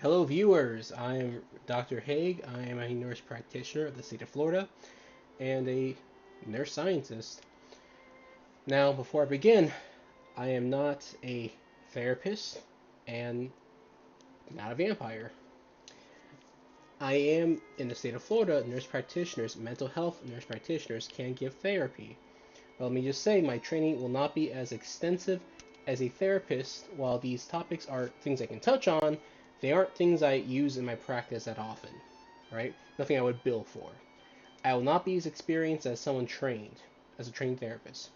Hello, viewers. I am Dr. Haig. I am a nurse practitioner of the state of Florida and a nurse scientist. Now, before I begin, I am not a therapist and not a vampire. I am in the state of Florida. Nurse practitioners, mental health nurse practitioners can give therapy. But let me just say, my training will not be as extensive as a therapist. While these topics are things I can touch on, they aren't things I use in my practice that often, right? Nothing I would bill for. I will not be as experienced as someone trained, as a trained therapist.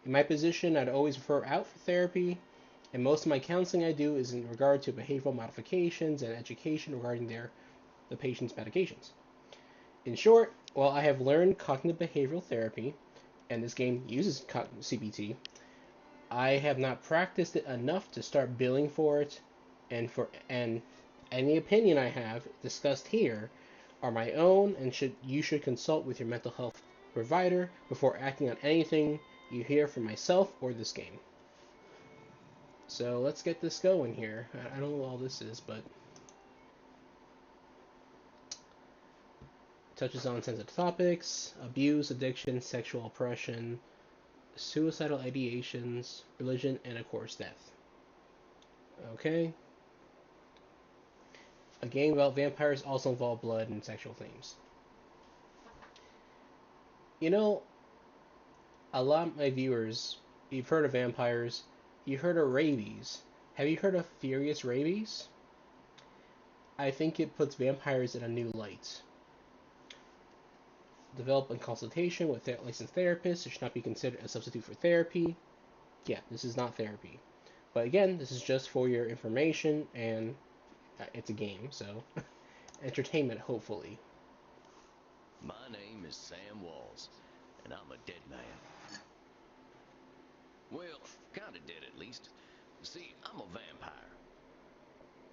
In my position, I'd always refer out for therapy, and most of my counseling I do is in regard to behavioral modifications and education regarding the patient's medications. In short, while I have learned cognitive behavioral therapy, and this game uses CBT, I have not practiced it enough to start billing for it, and any opinion I have discussed here are my own, and you should consult with your mental health provider before acting on anything you hear from myself or this game. So let's get this going here. I don't know what all this is, but touches on sensitive topics: abuse, addiction, sexual oppression, suicidal ideations, religion, and of course death. Okay. A game about vampires also involve blood and sexual themes. You know, a lot of my viewers, you've heard of vampires, you've heard of rabies. Have you heard of furious rabies? I think it puts vampires in a new light. Develop in consultation with licensed therapists. It should not be considered a substitute for therapy. Yeah, this is not therapy. But again, this is just for your information, and it's a game, so entertainment, hopefully. My name is Sam Walls, and I'm a dead man. Well, kinda dead at least. See, I'm a vampire.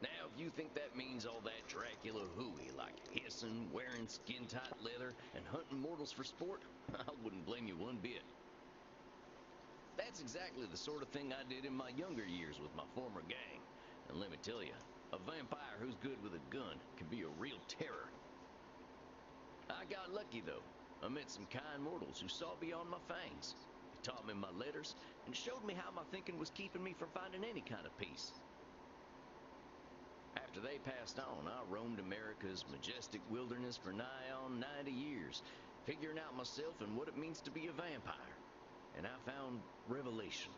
Now, if you think that means all that Dracula hooey, like hissing, wearing skin-tight leather, and hunting mortals for sport, I wouldn't blame you one bit. That's exactly the sort of thing I did in my younger years with my former gang. And let me tell you, a vampire who's good with a gun can be a real terror. I got lucky, though. I met some kind mortals who saw beyond my fangs. They taught me my letters and showed me how my thinking was keeping me from finding any kind of peace. After they passed on, I roamed America's majestic wilderness for nigh on 90 years, figuring out myself and what it means to be a vampire. And I found revelation.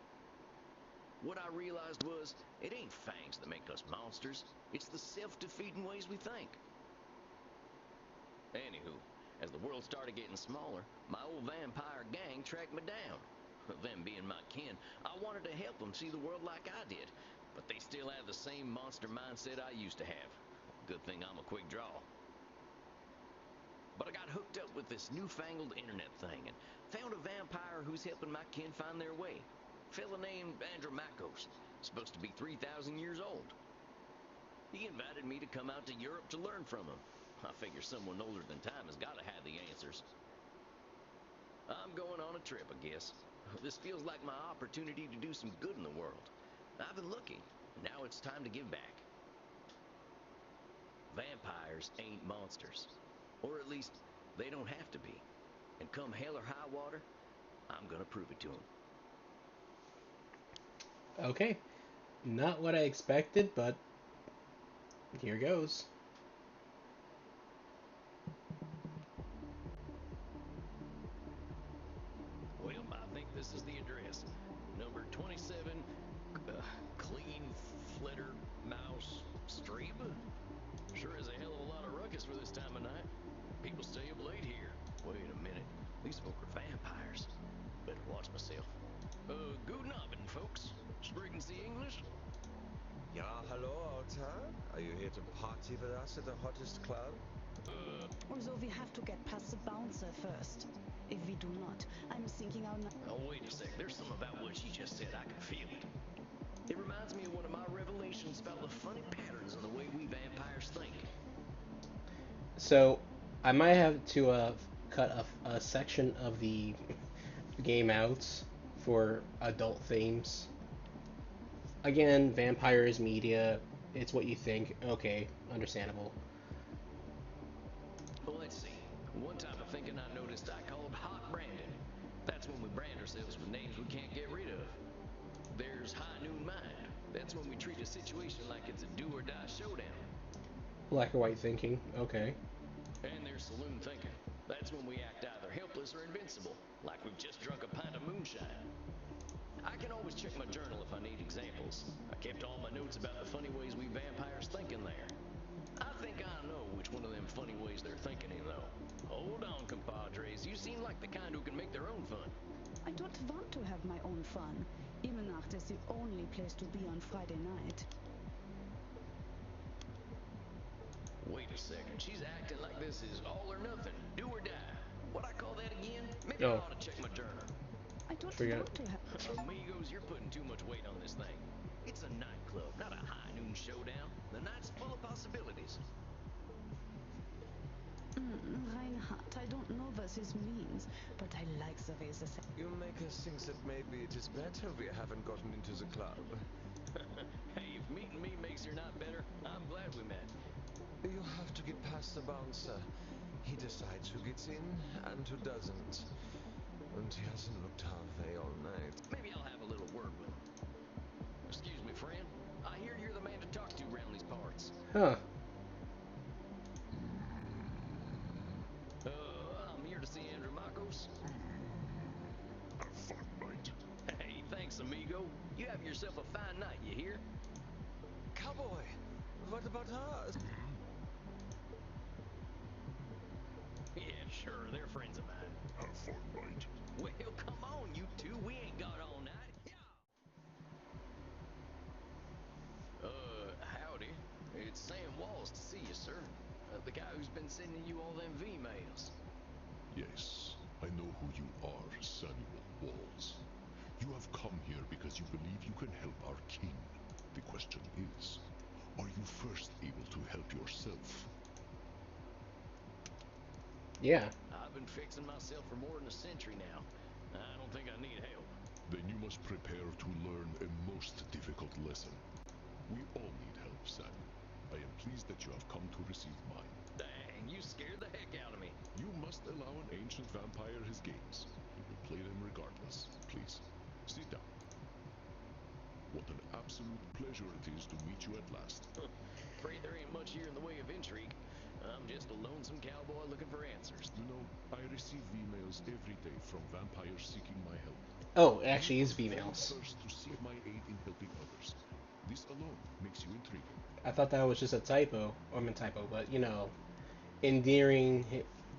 What I realized was, it ain't fangs that make us monsters. It's the self-defeating ways we think. Anywho, as the world started getting smaller, my old vampire gang tracked me down. Them being my kin, I wanted to help them see the world like I did, but they still have the same monster mindset I used to have. Good thing I'm a quick draw. But I got hooked up with this newfangled internet thing and found a vampire who's helping my kin find their way. A fella named Andromachos, supposed to be 3,000 years old. He invited me to come out to Europe to learn from him. I figure someone older than time has got to have the answers. I'm going on a trip, I guess. This feels like my opportunity to do some good in the world. I've been looking. Now it's time to give back. Vampires ain't monsters. Or at least, they don't have to be. And come hell or high water, I'm gonna prove it to them. Okay, not what I expected, but here goes. Well, I think this is the address. Number 27, Clean Flitter Mouse Street. Sure is a hell of a lot of ruckus for this time of night. People stay up late here. Wait a minute. These folk are vampires. Better watch myself. Guten Abend, folks. Sprechen Sie English? Ja, hello, old time. Are you here to party with us at the hottest club? Although we have to get past the bouncer first. If we do not, I'm thinking our... Oh, wait a sec. There's something about what she just said. I can feel it. It reminds me of one of my revelations about the funny patterns in the way we vampires think. So I might have to cut a section of the game out for adult themes. Again, vampires, media, it's what you think. Okay, understandable. Well, let's see. One type of thinking I noticed I called hot branding. That's when we brand ourselves with names we can't get rid of. There's high noon mind. That's when we treat a situation like it's a do or die showdown. Black or white thinking. Okay. And there's saloon thinking. That's when we act either helpless or invincible, like we've just drunk a pint of moonshine. I can always check my journal if I need examples. I kept all my notes about the funny ways we vampires think in there. I think I know which one of them funny ways they're thinking in, though. Hold on, compadres. You seem like the kind who can make their own fun. I don't want to have my own fun. Immernacht is the only place to be on Friday night. Wait a second. She's acting like this is all or nothing. Do or die. What I call that again? Maybe I Oh, ought to check my journal. I don't forget. want to have... Amigos, you're putting too much weight on this thing. It's a nightclub, not a high noon showdown. The night's full of possibilities. Reinhardt, I don't know what this means, but I like the way this... You make us think that maybe it is better we haven't gotten into the club. Hey, if meeting me makes your night better, I'm glad we met. You have to get past the bouncer. He decides who gets in and who doesn't. And he hasn't looked our way all night. Maybe I'll have a little word with him. Excuse me, friend. I hear you're the man to talk to around these parts. Huh. I'm here to see Andrew Marcos. Have fun, mate. Hey, thanks, amigo. You have yourself a fine night, you hear? Cowboy, what about us? Yeah, sure, they're friends of mine. Have fun, mate. Well, come on, you two. We ain't got all night. Howdy. It's Sam Walls to see you, sir. The guy who's been sending you all them V-mails. Yes, I know who you are, Samuel Walls. You have come here because you believe you can help our king. The question is, are you first able to help yourself? Yeah. I've been fixing myself for more than a century now. I don't think I need help. Then you must prepare to learn a most difficult lesson. We all need help, Samuel. I am pleased that you have come to receive mine. Dang, you scared the heck out of me. You must allow an ancient vampire his games. He will play them regardless. Please, sit down. What an absolute pleasure it is to meet you at last. Afraid there ain't much here in the way of intrigue. I'm just a lonesome cowboy looking for answers. You know, I receive emails every day from vampires seeking my help. Oh, it actually is You are females. very first to seek my aid in helping others. This alone makes you intriguing. I thought that was just a typo. Or a typo, but you know, endearing,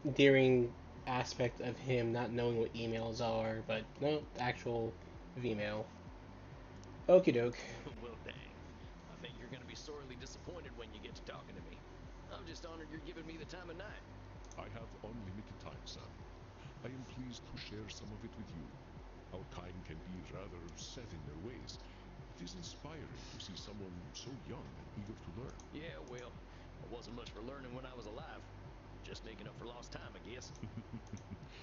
endearing aspect of him not knowing what emails are, but no, actual female. Okie doke. Well, dang. I think you're going to be sorely disappointed when you get to talking to me. I'm just honored you're giving me the time of night. I have unlimited time, Sam. I am pleased to share some of it with you. Our kind can be rather set in their ways. It is inspiring to see someone so young and eager to learn. Yeah, well, I wasn't much for learning when I was alive. Just making up for lost time, I guess.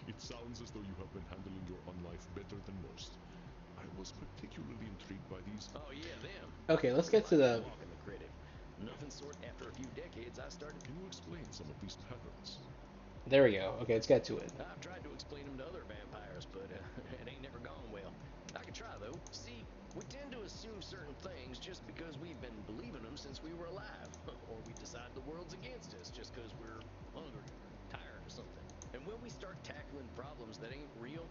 It sounds as though you have been handling your own life better than most. I was particularly intrigued by these. Oh, yeah, them. Okay, let's get to the. Walking the credit. Nothing sort after a few decades I started. Can you explain some of these patterns? There we go. Okay, let's get to it. I've tried to explain them to other vampires, but it ain't never gone well. I can try, though. See, we tend to assume certain things just because we've been believing them since we were alive. Or we decide the world's against us just because we're hungry or tired or something. And when we start tackling problems that ain't real,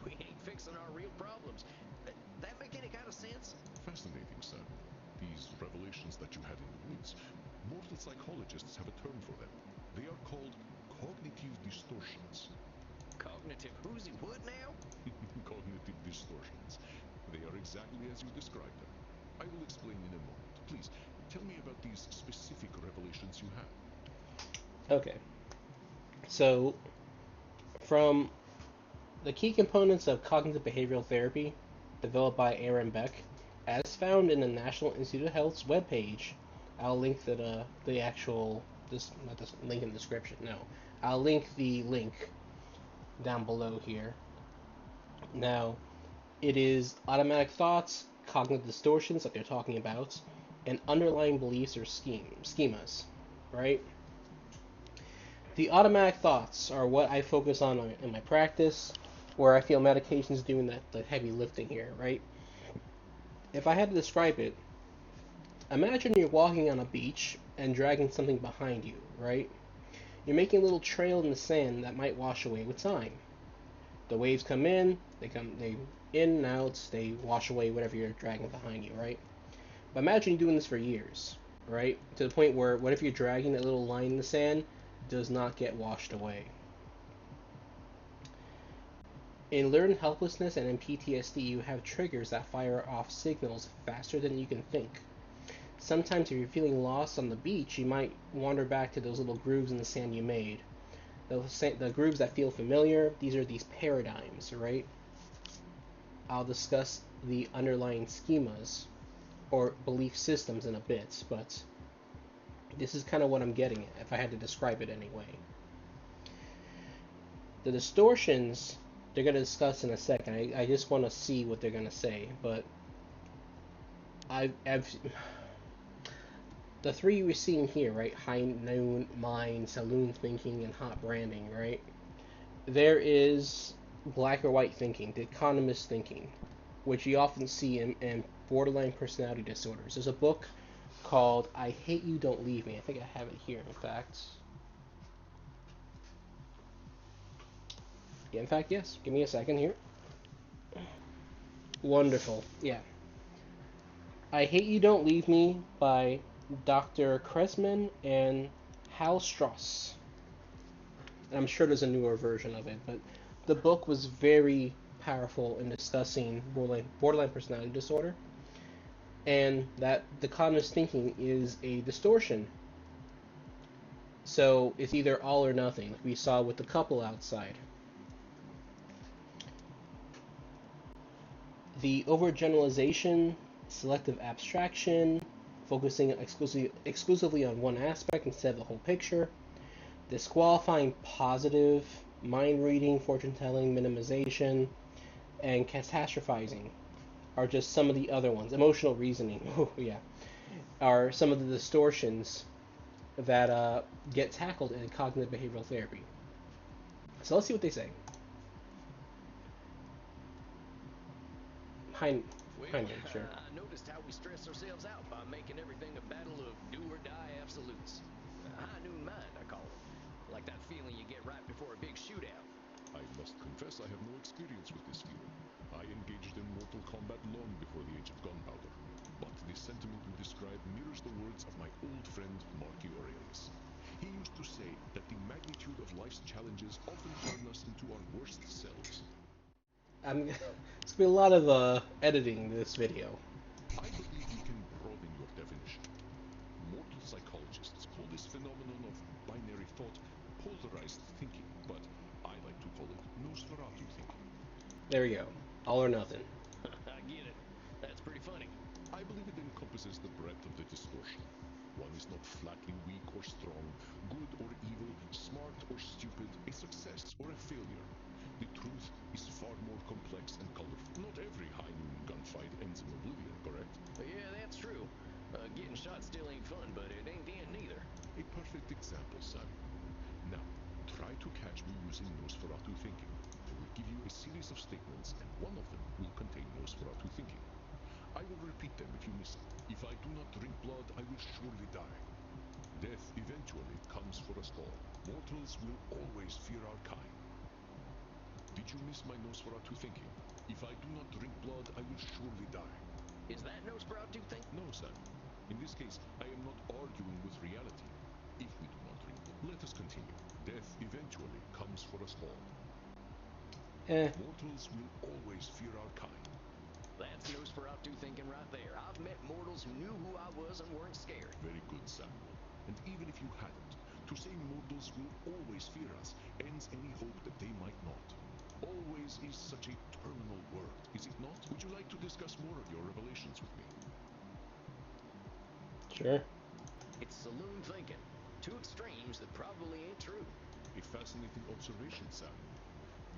we ain't fixing our real problems. That make any kind of sense? Fascinating, Samuel. These revelations that you had in the woods, mortal psychologists have a term for them. They are called cognitive distortions. Cognitive who's he what now? Cognitive distortions. They are exactly as you described them. I will explain in a moment. Please, tell me about these specific revelations you had. Okay. So, from the key components of cognitive behavioral therapy, developed by Aaron Beck, as found in the National Institute of Health's webpage. I'll link the actual this not this link in the description. No, I'll link the link down below here. Now, it is automatic thoughts, cognitive distortions that they're talking about, and underlying beliefs or schemas, right? The automatic thoughts are what I focus on in my practice, where I feel meditation's doing the heavy lifting here, right? If I had to describe it, imagine you're walking on a beach and dragging something behind you, right? You're making a little trail in the sand that might wash away with time. The waves come in, they in and out, they wash away whatever you're dragging behind you, right? But imagine you doing this for years, right? To the point where what if you're dragging that little line in the sand does not get washed away. In learned helplessness and in PTSD, you have triggers that fire off signals faster than you can think. Sometimes if you're feeling lost on the beach, you might wander back to those little grooves in the sand you made. The grooves that feel familiar, these are these paradigms, right? I'll discuss the underlying schemas or belief systems in a bit, but this is kind of what I'm getting at, if I had to describe it anyway. The distortions they're going to discuss in a second. I just want to see what they're going to say, but I've the three we're seeing here, right? High noon, mind, saloon thinking, and hot branding, right? There is black or white thinking, the economist thinking, which you often see in borderline personality disorders. There's a book called I Hate You, Don't Leave Me. I think I have it here, in fact. Yeah, in fact, yes. Give me a second here. Wonderful. Yeah. I Hate You, Don't Leave Me by Dr. Kresman and Hal Strauss. And I'm sure there's a newer version of it, but the book was very powerful in discussing borderline personality disorder, and that the cognitive thinking is a distortion. So it's either all or nothing, like we saw with the couple outside. The overgeneralization, selective abstraction, focusing exclusively on one aspect instead of the whole picture, disqualifying positive, mind reading, fortune telling, minimization, and catastrophizing are just some of the other ones. Emotional reasoning, oh yeah, are some of the distortions that get tackled in cognitive behavioral therapy. So let's see what they say. Sure. I noticed how we stress ourselves out by making everything a battle of do or die absolutes. High noon mind, I call it. Like that feeling you get right before a big shootout. I must confess I have no experience with this feeling. I engaged in Mortal Kombat long before the age of gunpowder. But the sentiment you describe mirrors the words of my old friend Marky Aurelius. He used to say that the magnitude of life's challenges often turn us into our worst selves. It's gonna be a lot of editing this video. I believe we can broaden your definition. Mortal psychologists call this phenomenon of binary thought polarized thinking, but I like to call it Nosferatu thinking. There we go. All or nothing. I get it. That's pretty funny. I believe it encompasses the breadth of the distortion. One is not flatly weak or strong, good or evil, smart or stupid, a success or a failure. The truth is far more complex and colorful. Not every high noon gunfight ends in oblivion, correct? Yeah, that's true. Getting shot still ain't fun, but it ain't the end neither. A perfect example, son. Now, try to catch me using Nosferatu thinking. I will give you a series of statements, and one of them will contain Nosferatu thinking. I will repeat them if you miss it. If I do not drink blood, I will surely die. Death eventually comes for us all. Mortals will always fear our kind. Did you miss my Nosferatu thinking? If I do not drink blood, I will surely die. Is that Nosferatu thing? No, son. In this case, I am not arguing with reality. If we do not drink blood, let us continue. Death eventually comes for us all. Mortals will always fear our kind. That's Nosferatu thinking right there. I've met mortals who knew who I was and weren't scared. Very good, Samuel. And even if you hadn't, to say mortals will always fear us ends any hope that they might not. Always is such a terminal word, is it not? Would you like to discuss more of your revelations with me? Sure. It's saloon thinking. Two extremes that probably ain't true. A fascinating observation, Sam.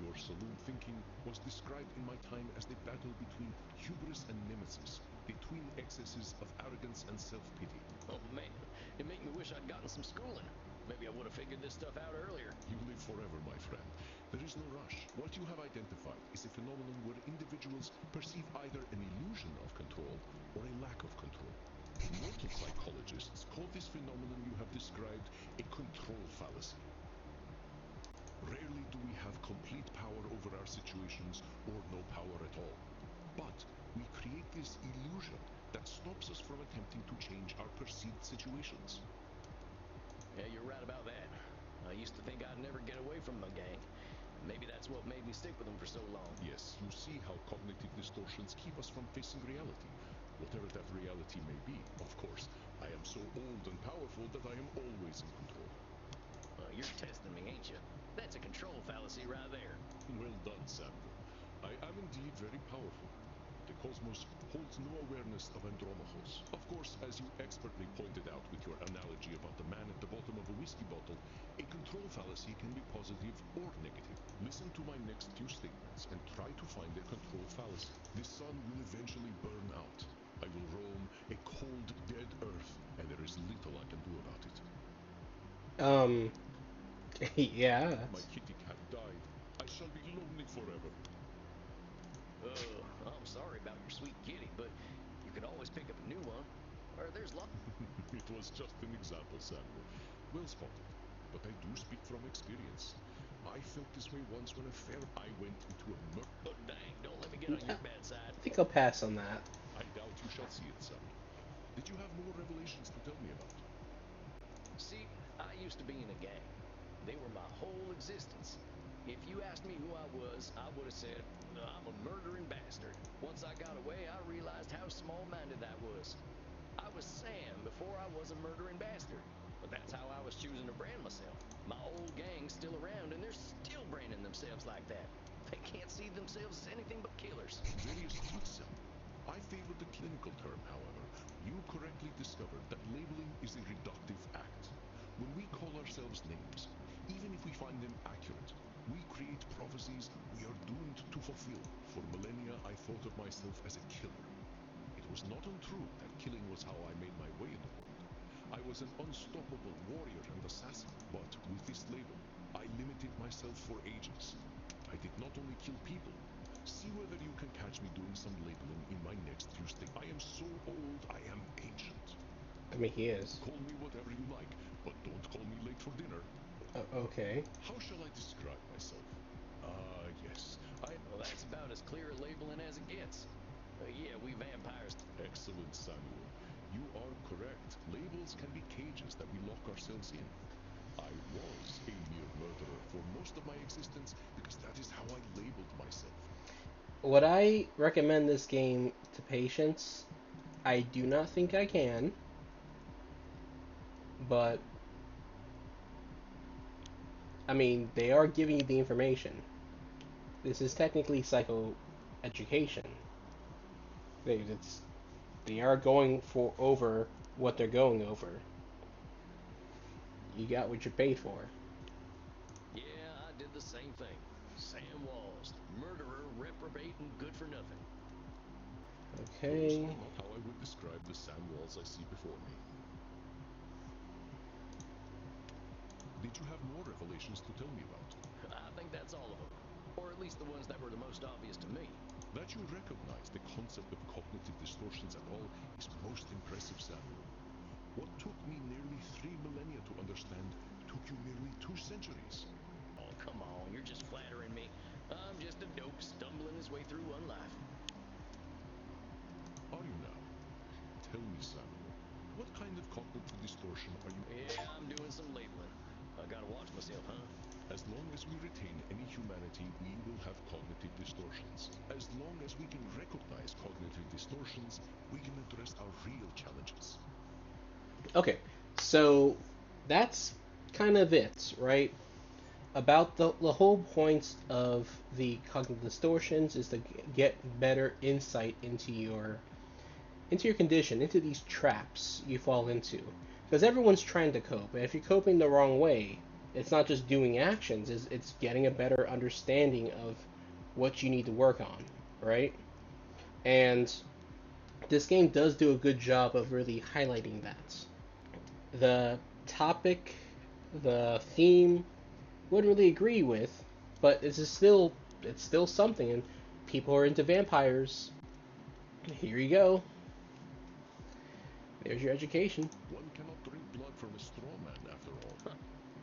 Your saloon thinking was described in my time as the battle between hubris and nemesis, between excesses of arrogance and self-pity. Oh man, it make me wish I'd gotten some schooling. Maybe I would have figured this stuff out earlier. You live forever, my friend. There is no rush. What you have identified is a phenomenon where individuals perceive either an illusion of control or a lack of control. Mortal psychologists call this phenomenon you have described a control fallacy. Rarely do we have complete power over our situations or no power at all. But we create this illusion that stops us from attempting to change our perceived situations. Yeah, you're right about that. I used to think I'd never get away from my gang. Maybe that's what made me stick with them for so long. Yes, you see how cognitive distortions keep us from facing reality, whatever that reality may be. Of course, I am so old and powerful that I am always in control. You're testing me, ain't you? That's a control fallacy right there. Well done, Samuel. I am indeed very powerful. The cosmos holds no awareness of Andromachos. Of course, as you expertly pointed out with your analogy about the man at the bottom of a whiskey bottle, a control fallacy can be positive or negative. Listen to my next few statements and try to find a control fallacy. The sun will eventually burn out. I will roam a cold, dead earth, and there is little I can do about it. Yeah. My kitty cat died. I shall be lonely forever. I'm sorry about your sweet kitty, but you can always pick up a new one. Or there's lots. It was just an example, Samuel. Well spotted. But I do speak from experience. I felt this way once when I went into a Oh, dang, don't let me get on your bad side. I think I'll pass on that. I doubt you shall see it, Samuel. Did you have more revelations to tell me about? See, I used to be in a gang. They were my whole existence. If you asked me who I was, I would have said, I'm a murdering bastard. Once I got away, I realized how small-minded I was. I was Sam before I was a murdering bastard. But that's how I was choosing to brand myself. My old gang's still around, and they're still branding themselves like that. They can't see themselves as anything but killers. Very astute, Samuel. I favor the clinical term, however. You correctly discovered that labeling is a reductive act. When we call ourselves names, even if we find them accurate, we create prophecies we are doomed to fulfill. For millennia, I thought of myself as a killer. It was not untrue that killing was how I made my way in the world. I was an unstoppable warrior and assassin, but with this label, I limited myself for ages. I did not only kill people. See whether you can catch me doing some labeling in my next few states. I am so old, I am ancient. I mean, he is. Call me whatever you like, but don't call me late for dinner. Okay. How shall I describe myself? Yes. Well, that's about as clear a labeling as it gets. Yeah, we vampires. Excellent, Samuel. You are correct. Labels can be cages that we lock ourselves in. I was a mere murderer for most of my existence because that is how I labeled myself. Would I recommend this game to patients? I do not think I can. But I mean, they are giving you the information. This is technically psychoeducation. They are going over what they're going over. You got what you paid for. Yeah, I did the same thing. Sam Walls, murderer, reprobate, and good for nothing. Okay. Those are not how I would describe the Sam Walls I see before me. Did you have more revelations to tell me about? I think that's all of them. Or at least the ones that were the most obvious to me. That you recognize the concept of cognitive distortions at all is most impressive, Samuel. What took me nearly 3 millennia to understand took you nearly 2 centuries. Oh, come on, you're just flattering me. I'm just a dope stumbling his way through one life. Are you now? Tell me, Samuel, what kind of cognitive distortion are you? Yeah, I'm doing some labeling. I gotta watch myself, huh? As long as we retain any humanity, we will have cognitive distortions. As long as we can recognize cognitive distortions, we can address our real challenges. Okay. So that's kind of it, right? About the whole point of the cognitive distortions is to get better insight into your condition, into these traps you fall into. Because everyone's trying to cope, and if you're coping the wrong way, it's not just doing actions, it's getting a better understanding of what you need to work on, right? And this game does do a good job of really highlighting that. The topic, the theme, wouldn't really agree with, but it's still something, and people are into vampires. Here you go. There's your education. One cannot drink blood from a straw man, after all. Huh.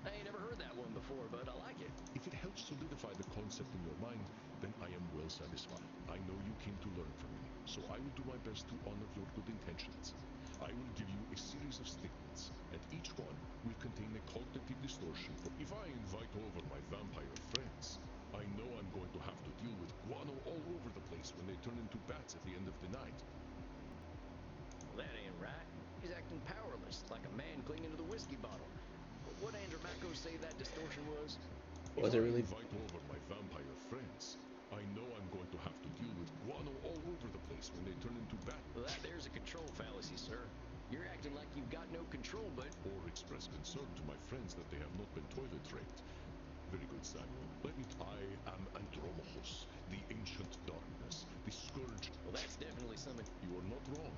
I ain't never heard that one before, but I like it. If it helps solidify the concept in your mind, then I am well satisfied. I know you came to learn from me, so I will do my best to honor your good intentions. I will give you a series of statements, and each one will contain a cognitive distortion. If I invite over my vampire friends, I know I'm going to have to deal with guano all over the place when they turn into bats at the end of the night. Well, that ain't right. He's acting powerless, like a man clinging to the whiskey bottle. What Andromaco say that distortion was? Was If it I really? invite over my vampire friends, I know I'm going to have to deal with guano all over the place when they turn into bat. Well, that there's a control fallacy, sir. You're acting like you've got no control, but... Or express concern to my friends that they have not been toilet raped. Very good, Samuel. I am Andromachus, the ancient darkness, the scourge. Well, that's definitely something... You are not wrong.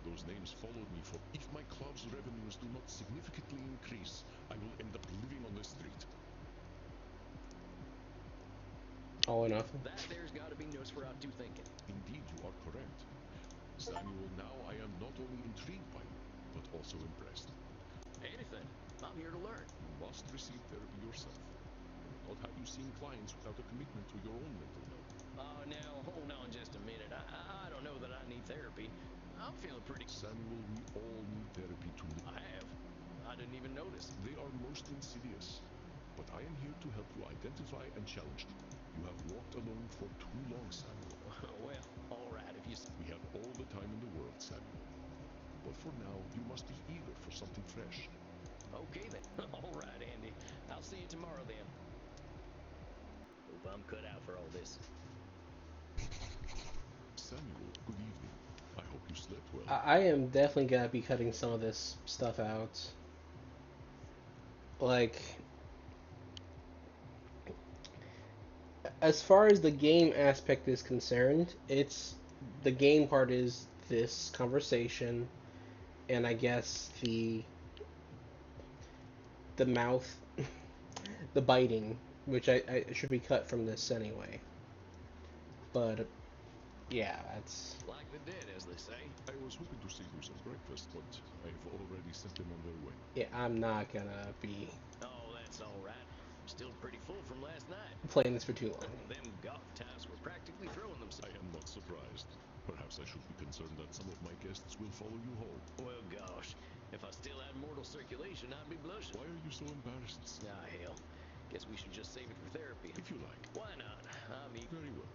Those names followed me for... If my club's revenues do not significantly increase, I will end up living on the street. All or nothing. That there's gotta be Nosferatu thinking. Indeed, you are correct. Samuel, now I am not only intrigued by you, but also impressed. Anything. I'm here to learn. You must receive therapy yourself. I will not have you seeing clients without a commitment to your own mental health. Oh, now, hold on just a minute. I don't know that I need therapy. I'm feeling pretty... Samuel, we all need therapy to live. I have. I didn't even notice. They are most insidious, but I am here to help you identify and challenge them. You have walked alone for too long, Samuel. Well, all right, if you... We have all the time in the world, Samuel. But for now, you must be eager for something fresh. Okay, then. All right, Andy. I'll see you tomorrow, then. Hope I'm cut out for all this. Samuel, good evening. I hope you slept well. I am definitely gonna be cutting some of this stuff out. Like, as far as the game aspect is concerned, it's the game part is this conversation, and I guess the mouth, the biting, which I should be cut from this anyway. But yeah, that's Like the dead, as they say. I was hoping to save you some breakfast, but I've already sent them on their way. yeah. I'm not gonna be Oh, that's all right. Still pretty full from last night. playing this for too long. Them golf types were practically throwing I themselves. am not surprised. Perhaps I should be concerned that some of my guests will follow you home. Well, gosh. If I still had mortal circulation, I'd be blushing. Why are you so embarrassed? Ah, hell. Guess we should just save it for therapy. If you like. Why not? I mean... Very well.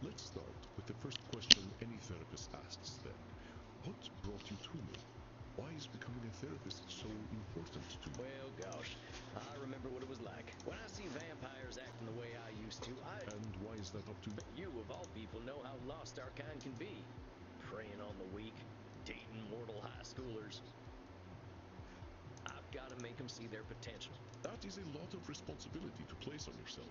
Let's start with the first question any therapist asks then. What brought you to me? Why is becoming a therapist so important to you? Well, gosh. I remember what it was like. When I see vampires acting the way I used to, And why is that up to you? You, of all people, know how lost our kind can be. Preying on the weak, dating mortal high schoolers. I've got to make them see their potential. That is a lot of responsibility to place on yourself.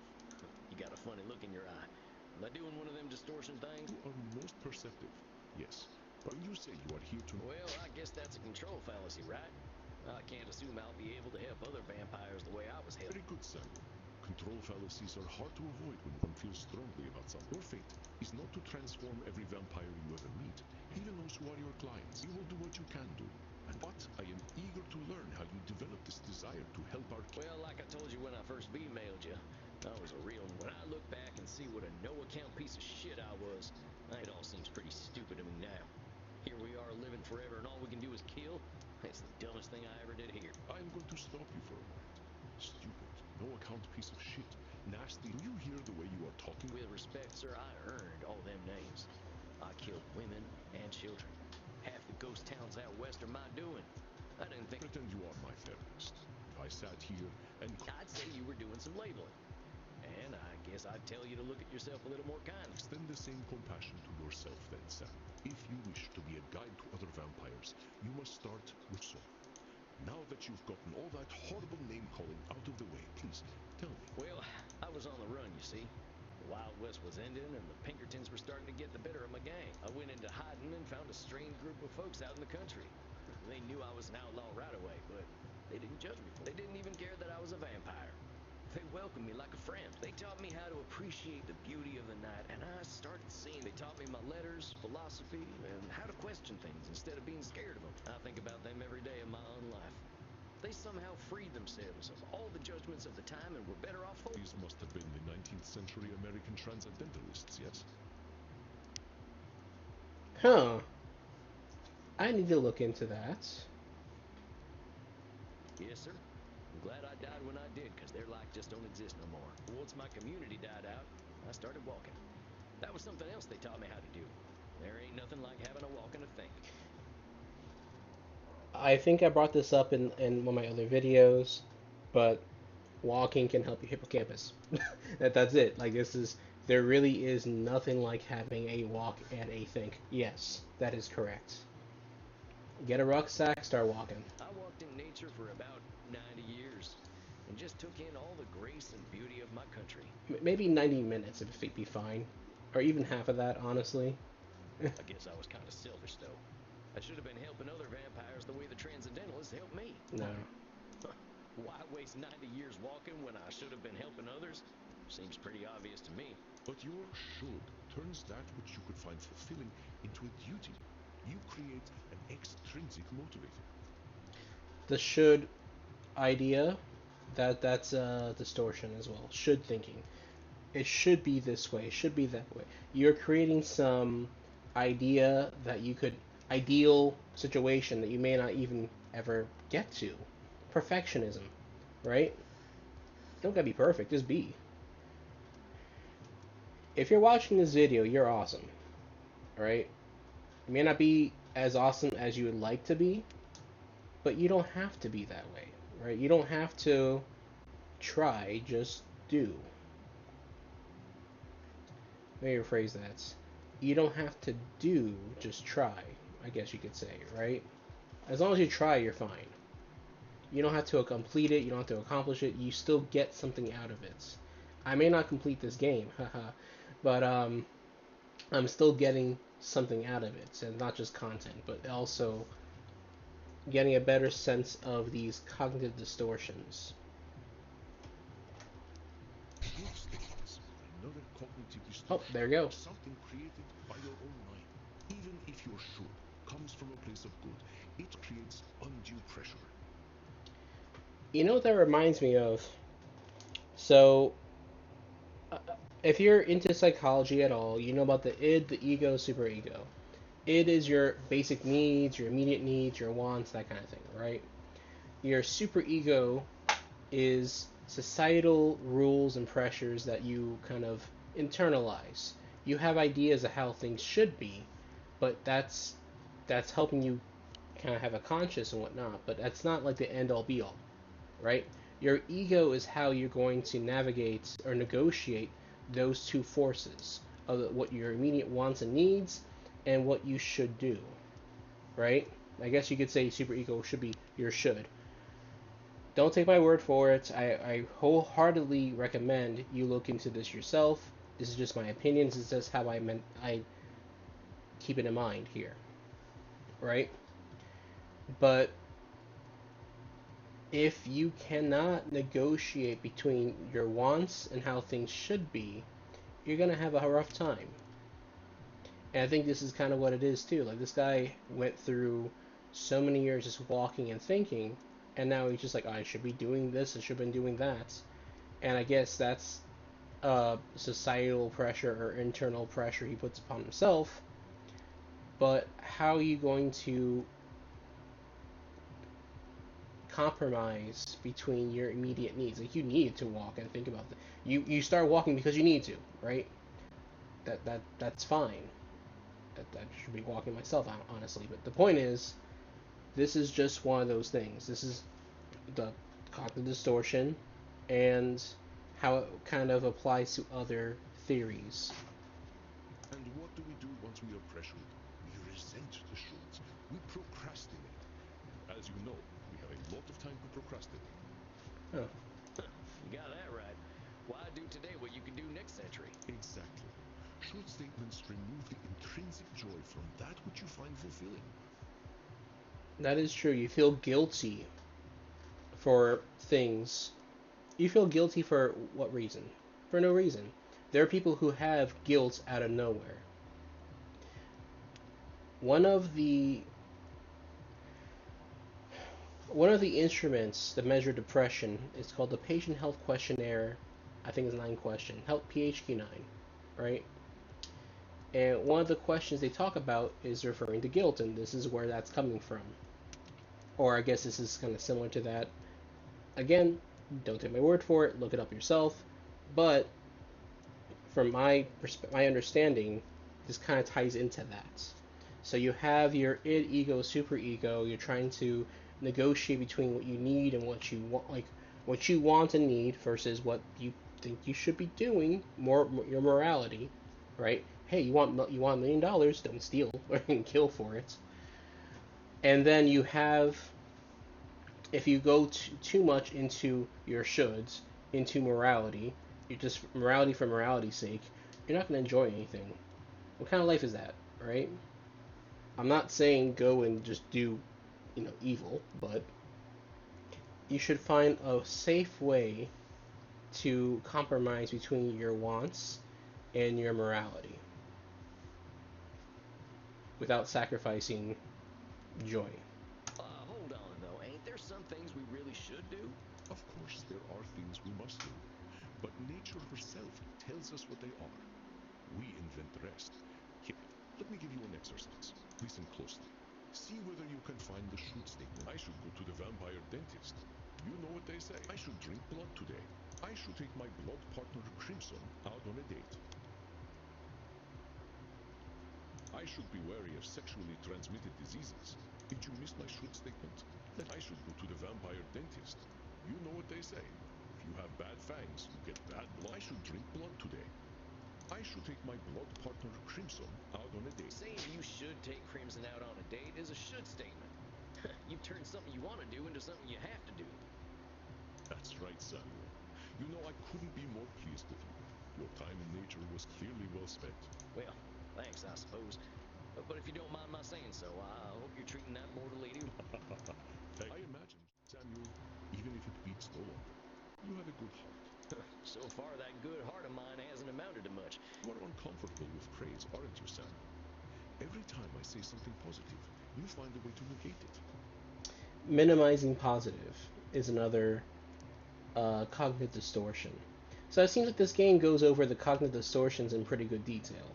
You got a funny look in your eye. Am I doing one of them distortion things? You are most perceptive, yes. But when you say you are here to... Well, I guess that's a control fallacy, right? I can't assume I'll be able to help other vampires the way I was helped. Very good, Samuel. Control fallacies are hard to avoid when one feels strongly about something. Your fate is not to transform every vampire you ever meet, even those who are your clients. You will do what you can do. But I am eager to learn how you develop this desire to help our... Well, like I told you when I first emailed you, I was a real... When I look back and see what a no-account piece of shit I was, it all seems pretty stupid to me now. Here we are living forever and all we can do is kill? It's the dumbest thing I ever did here. I am going to stop you for a moment. Stupid, no-account piece of shit. Nasty. Do you hear the way you are talking? With respect, sir, I earned all them names. I killed women and children. Half the ghost towns out west are my doing. I didn't think... Pretend you are my therapist. If I sat here and... I'd say you were doing some labeling. And I guess I'd tell you to look at yourself a little more kindly. Extend the same compassion to yourself then, Sam. If you wish to be a guide to other vampires, you must start with so. Now that you've gotten all that horrible name-calling out of the way, please, tell me. Well, I was on the run, you see. The Wild West was ending, and the Pinkertons were starting to get the better of my gang. I went into hiding and found a strange group of folks out in the country. They knew I was an outlaw right away, but they didn't judge me for it. They didn't even care that I was a vampire. They welcomed me like a friend. They taught me how to appreciate the beauty of the night, and I started seeing. They taught me my letters, philosophy, and how to question things instead of being scared of them. I think about them every day of my own life. They somehow freed themselves of all the judgments of the time and were better off for. These must have been the 19th century American transcendentalists, yes? Huh. I need to look into that. Yes, sir. I'm glad I died when I did, because their like just don't exist no more. Once my community died out, I started walking. That was something else they taught me how to do. There ain't nothing like having a walk and a think. I think I brought this up in one of my other videos, but walking can help your hippocampus. That's it. Like there really is nothing like having a walk and a think. Yes, that is correct. Get a rucksack, start walking. I walked in nature for about 90 years and just took in all the grace and beauty of my country. Maybe 90 minutes if it'd be fine, or even half of that, honestly. I guess I was kind of selfish though. I should have been helping other vampires the way the transcendentalists helped me. No. Why waste 90 years walking when I should have been helping others? Seems pretty obvious to me. But your should turns that which you could find fulfilling into a duty. You create an extrinsic motivator. The should idea, that's a distortion as well. Should thinking. It should be this way, it should be that way. You're creating some idea that you could, ideal situation that you may not even ever get to. Perfectionism, right? Don't gotta be perfect, just be. If you're watching this video, you're awesome, right? You may not be as awesome as you would like to be, but you don't have to be that way, right? You don't have to try, just do. Let me rephrase that. You don't have to do, just try, I guess you could say, right? As long as you try, you're fine. You don't have to complete it, you don't have to accomplish it, you still get something out of it. I may not complete this game, haha, but I'm still getting something out of it, and not just content, but also getting a better sense of these cognitive distortions. Should statements are another cognitive Oh, distortion. there you go. Something created by your own mind. Even if your should comes from a place of good, it creates undue pressure. You know what that reminds me of? So, if you're into psychology at all, you know about the id, the ego, superego. Id is your basic needs, your immediate needs, your wants, that kind of thing, right? Your superego is societal rules and pressures that you kind of internalize. You have ideas of how things should be, but that's helping you kind of have a conscience and whatnot, but that's not like the end all be all, right? Your ego is how you're going to navigate or negotiate those two forces of what your immediate wants and needs and what you should do, right? I guess you could say superego should be your should. Don't take my word for it. I wholeheartedly recommend you look into this yourself. This is just my opinion. This is just how I keep it in mind here, right? But if you cannot negotiate between your wants and how things should be, you're gonna have a rough time. And I think this is kind of what it is too. Like this guy went through so many years just walking and thinking, and now he's just like, I should be doing this, I should have been doing that. And I guess that's societal pressure or internal pressure he puts upon himself. But how are you going to compromise between your immediate needs? Like you need to walk and think about that. You start walking because you need to, right? That's fine. That should be walking myself, honestly. But the point is, this is just one of those things. This is the cognitive distortion and how it kind of applies to other theories. And what do we do once we are pressured? We resent the shoulds. We procrastinate. And as you know, we have a lot of time to procrastinate. Oh. You got that right. Why do today what you can do next century. Exactly. Short statements remove the intrinsic joy from that which you find fulfilling. That is true. You feel guilty for things. You feel guilty for what reason? For no reason. There are people who have guilt out of nowhere. One of the instruments that measure depression is called the Patient Health Questionnaire. I think it's 9 question. Health PHQ-9, right? And one of the questions they talk about is referring to guilt, and this is where that's coming from. Or I guess this is kind of similar to that. Again, don't take my word for it. Look it up yourself. But from my understanding, this kind of ties into that. So you have your id, ego, superego. You're trying to negotiate between what you need and what you want, like what you want and need versus what you think you should be doing. More your morality, right? Hey, you want $1 million? Don't steal or kill for it. And then you have, if you go too much into your shoulds, into morality, you're just morality for morality's sake. You're not going to enjoy anything. What kind of life is that, right? I'm not saying go and just do, evil, but you should find a safe way to compromise between your wants and your morality without sacrificing joy. Hold on, though. Ain't there some things we really should do? Of course, there are things we must do, but nature herself tells us what they are. We invent the rest. Here, let me give you an exercise. Listen closely. See whether you can find the should statement. I should go to the vampire dentist. You know what they say. I should drink blood today. I should take my blood partner Crimson out on a date. I should be wary of sexually transmitted diseases. Did you miss my should statement? That I should go to the vampire dentist. You know what they say. If you have bad fangs, you get bad blood. I should drink blood today. I should take my blood partner Crimson out on a date. Saying you should take Crimson out on a date is a should statement. You've turned something you want to do into something you have to do. That's right, Samuel. You know, I couldn't be more pleased with you. Your time in nature was clearly well spent. Well, thanks, I suppose. But if you don't mind my saying so, I hope you're treating that mortal lady. I imagine, Samuel, even if it beats no longer, you have a good heart. So far, that good heart of mine hasn't amounted to much. You are uncomfortable with praise, aren't you, Samuel? Every time I say something positive, you find a way to negate it. Minimizing positive is another cognitive distortion. So it seems like this game goes over the cognitive distortions in pretty good detail.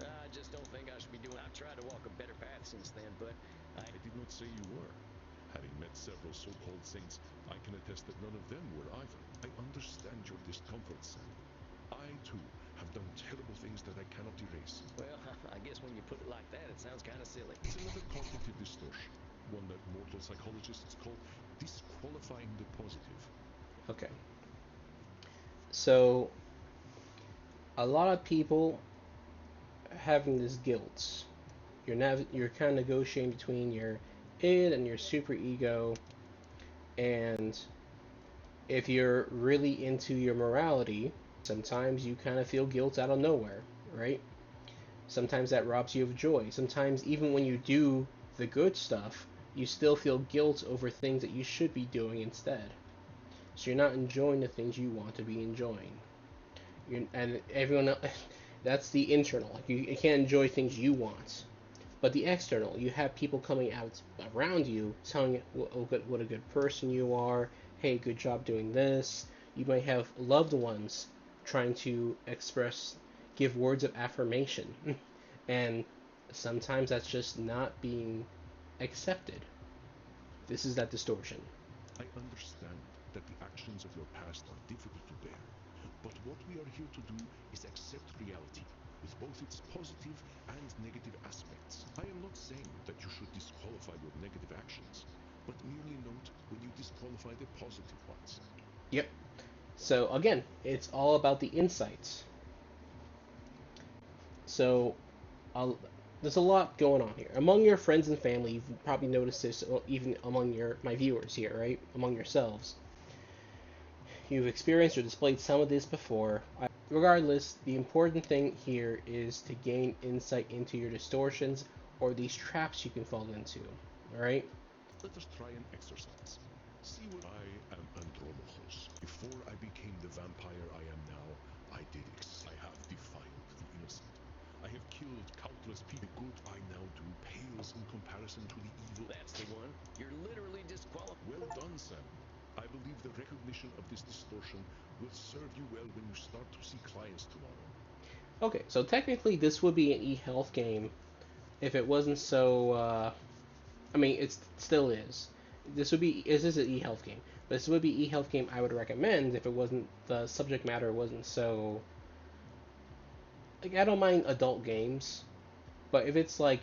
I just don't think I should be doing. I've tried to walk a better path since then, but I did not say you were. Having met several so-called saints, I can attest that none of them were either. I understand your discomfort, Samuel. I, too, have done terrible things that I cannot erase. Well, I guess when you put it like that, it sounds kind of silly. It's another cognitive distortion, one that mortal psychologists call disqualifying the positive. Okay. So, a lot of people having this guilt. You're kind of negotiating between your id and your superego, and if you're really into your morality, sometimes you kind of feel guilt out of nowhere, right? Sometimes that robs you of joy. Sometimes even when you do the good stuff, you still feel guilt over things that you should be doing instead. So you're not enjoying the things you want to be enjoying. And everyone else, that's the internal. Like you can't enjoy things you want. But the external, you have people coming out around you telling you what a good person you are. Hey, good job doing this. You might have loved ones trying to give words of affirmation. And sometimes that's just not being accepted. This is that distortion. I understand that the actions of your past are difficult to bear, but what we are here to do is accept reality, with both its positive and negative aspects. I am not saying that you should disqualify your negative actions, but merely note when you disqualify the positive ones. Yep. So again, it's all about the insights. So there's a lot going on here. Among your friends and family, you've probably noticed this, even among my viewers here, right? Among yourselves. You've experienced or displayed some of this before. regardless, the important thing here is to gain insight into your distortions or these traps you can fall into. Alright? Let us try an exercise. See what I am Andromachos. Before I became the vampire I am now, I have defiled the innocent. I have killed countless people. The good I now do pales in comparison to the evil. That's the one. You're literally disqualified. Well done, Sam. I believe the recognition of this distortion will serve you well when you start to see clients tomorrow. Okay, so technically this would be an e-health game if it wasn't so, I mean, it still is. This is an e-health game. But this would be e-health game I would recommend if it wasn't, the subject matter wasn't so, like, I don't mind adult games, but if it's like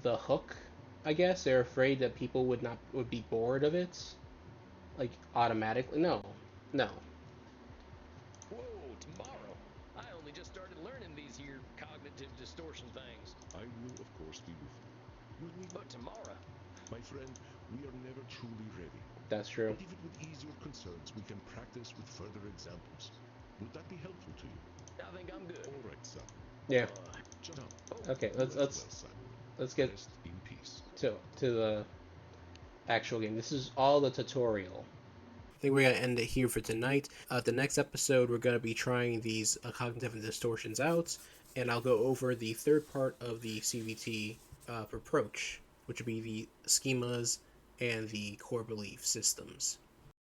the hook, I guess they're afraid that people would be bored of it, like automatically. No, no. Whoa, tomorrow? I only just started learning these here cognitive distortion things. I will, of course, be with you. You'll need But tomorrow? My friend, we are never truly ready. That's true. But if it would ease your concerns, we can practice with further examples. Would that be helpful to you? I think I'm good. All right, Sam. Yeah. Jump. Okay, You as well, Sam. let's get Rest in peace. to the actual game. This is all the tutorial. I think we're going to end it here for tonight. The next episode, we're going to be trying these cognitive distortions out, and I'll go over the third part of the CVT approach, which would be the schemas and the core belief systems.